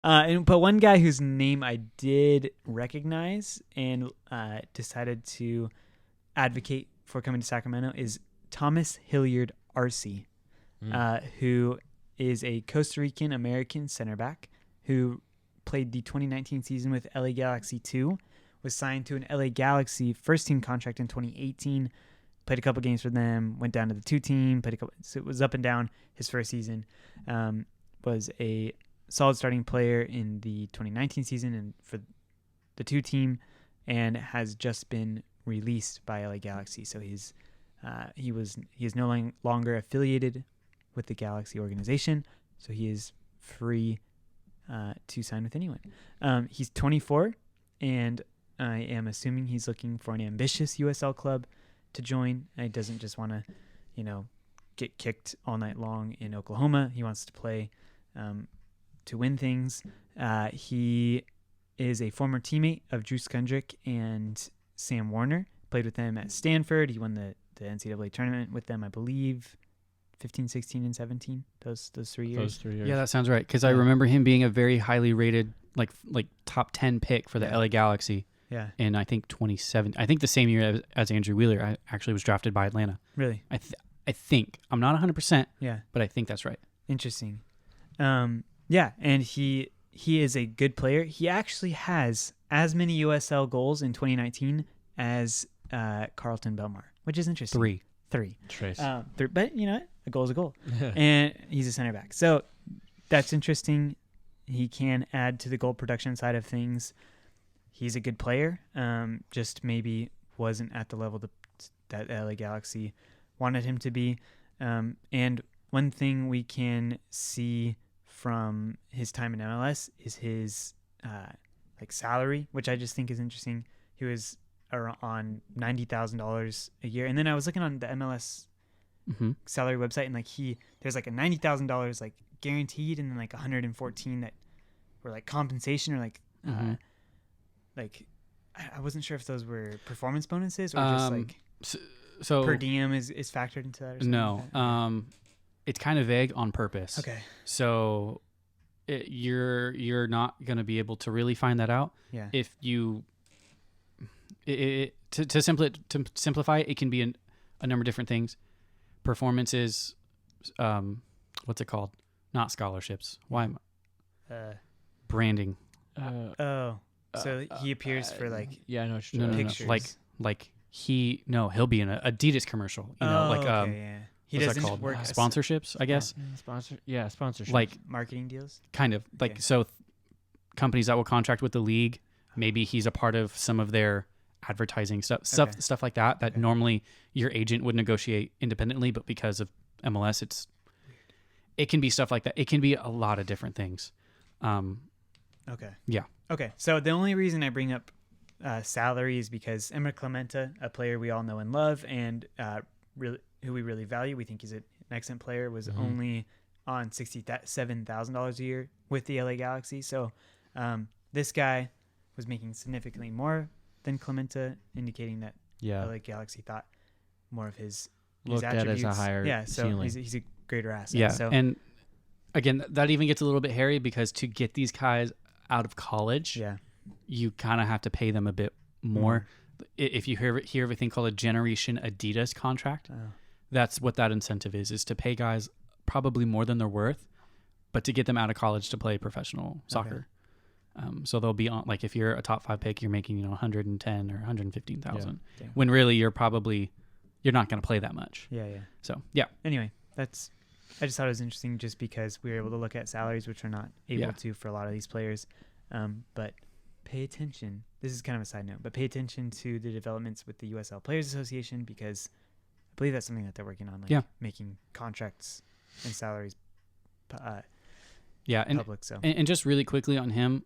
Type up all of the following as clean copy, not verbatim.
But one guy whose name I did recognize and decided to advocate for coming to Sacramento is Tomas Hillard Arce, who is a Costa Rican American center back who played the 2019 season with LA Galaxy 2, was signed to an LA Galaxy first team contract in 2018, played a couple games for them, went down to the 2 team, so it was up and down his first season, was a solid starting player in the 2019 season and for the 2 team, and has just been released by LA Galaxy. So he is no longer affiliated with the Galaxy organization, so he is free to sign with anyone. He's 24, and I am assuming he's looking for an ambitious USL club to join. He doesn't just want to, get kicked all night long in Oklahoma. He wants to play to win things. He is a former teammate of Drew Skundrick and Sam Warner. Played with them at Stanford. He won the NCAA tournament with them, I believe, 15, 16, and 17. Those 3 years. Those 3 years. Yeah, that sounds right. Because I remember him being a very highly rated, like top 10 pick for the LA Galaxy. Yeah. In I think 2007. I think the same year as Andrew Wheeler, I actually was drafted by Atlanta. Really? I think. I'm not 100%. Yeah. But I think that's right. Interesting. Yeah, and he is a good player. He actually has as many USL goals in 2019 as Carlton Belmar, which is interesting. 3. Trace. But you know what? A goal is a goal. And he's a center back. So that's interesting. He can add to the goal production side of things. He's a good player. Just maybe wasn't at the level that LA Galaxy wanted him to be. And one thing we can see from his time in MLS is his salary, which I just think is interesting. He was on $90,000 a year, and then I was looking on the MLS salary website, and there's a $90,000 guaranteed, and then 114 that were compensation or I wasn't sure if those were performance bonuses or just so per diem is factored into that or something. No. Like that. It's kind of vague on purpose. Okay. So you're not going to be able to really find that out. Yeah. If you to simplify it can be a number of different things. Performances, what's it called? Not scholarships. Why am branding? So he appears for yeah, I know what you're you're pictures. He'll be in an Adidas commercial. Yeah. He what's doesn't that called? work Sponsorships, I guess. Sponsorship. Marketing deals. Kind of so companies that will contract with the league. Maybe he's a part of some of their advertising stuff like that normally your agent would negotiate independently, but because of MLS, it can be stuff like that. It can be a lot of different things. Okay. Yeah. Okay. So the only reason I bring up salary is because Emma Clementa, a player we all know and love, and who we really value, we think he's an excellent player, was only on $67,000 a year with the LA Galaxy. So this guy was making significantly more than Clementa, indicating that LA Galaxy thought more of his looked attributes. at as a higher ceiling. He's a greater asset. Yeah, so, and again, that even gets a little bit hairy because to get these guys out of college, you kind of have to pay them a bit more. If you hear of a thing called a Generation Adidas contract, that's what that incentive is to pay guys probably more than they're worth, but to get them out of college to play professional soccer. So they'll be on, if you're a top 5 pick, you're making 110 or 115,000 when really you're not going to play that much. So anyway, I just thought it was interesting just because we were able to look at salaries, which are not able to for a lot of these players. But pay attention. This is kind of a side note, but pay attention to the developments with the USL Players Association, because I believe that's something that they're working on, making contracts and salaries public. And just really quickly on him,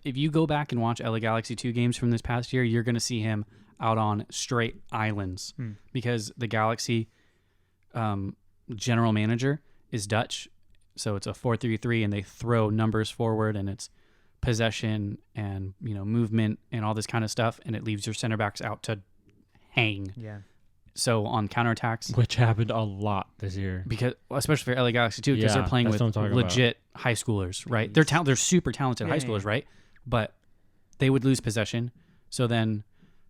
if you go back and watch LA Galaxy 2 games from this past year, you're going to see him out on straight islands because the Galaxy general manager is Dutch. So it's a 4-3-3 and they throw numbers forward and it's possession and, movement and all this kind of stuff. And it leaves your center backs out to hang. Yeah. So on counterattacks, which happened a lot this year, because especially for LA Galaxy too, because they're playing with legit high schoolers, right? They're super talented high schoolers, right? But they would lose possession. So then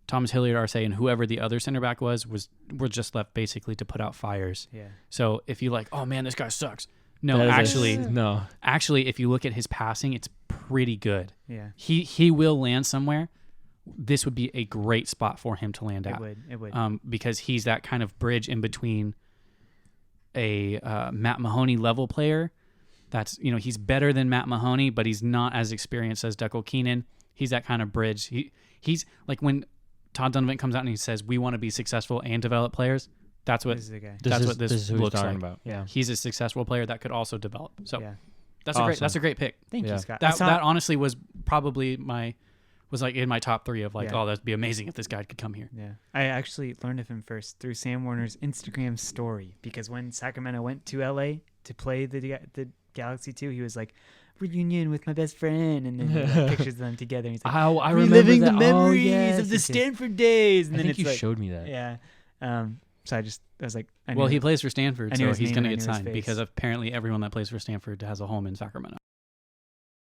Tomas Hillard Arce and whoever the other center back were just left basically to put out fires. Yeah. So if you like, oh man, this guy sucks. No, actually, if you look at his passing, it's pretty good. Yeah. He will land somewhere. This would be a great spot for him to land at. It would. Because he's that kind of bridge in between a Matt Mahoney level player. That's, he's better than Matt Mahoney, but he's not as experienced as Declan Keenan. He's that kind of bridge. He's like when Todd Donovan comes out and he says, we want to be successful and develop players. That's what this is the guy. That's what this looks like. About. Yeah. He's a successful player that could also develop. So that's awesome. that's a great pick. Thank you, Scott. That honestly was probably in my top 3 of like, oh, that'd be amazing if this guy could come here. Yeah. I actually learned of him first through Sam Warner's Instagram story, because when Sacramento went to LA to play the Galaxy 2, he was like, reunion with my best friend, and then he pictures them together. And he's like, I reliving remember the memories of the Stanford days. And I then think you showed me that. Yeah. So I was like, he plays for Stanford, so he's going to get signed face. because apparently everyone that plays for Stanford has a home in Sacramento.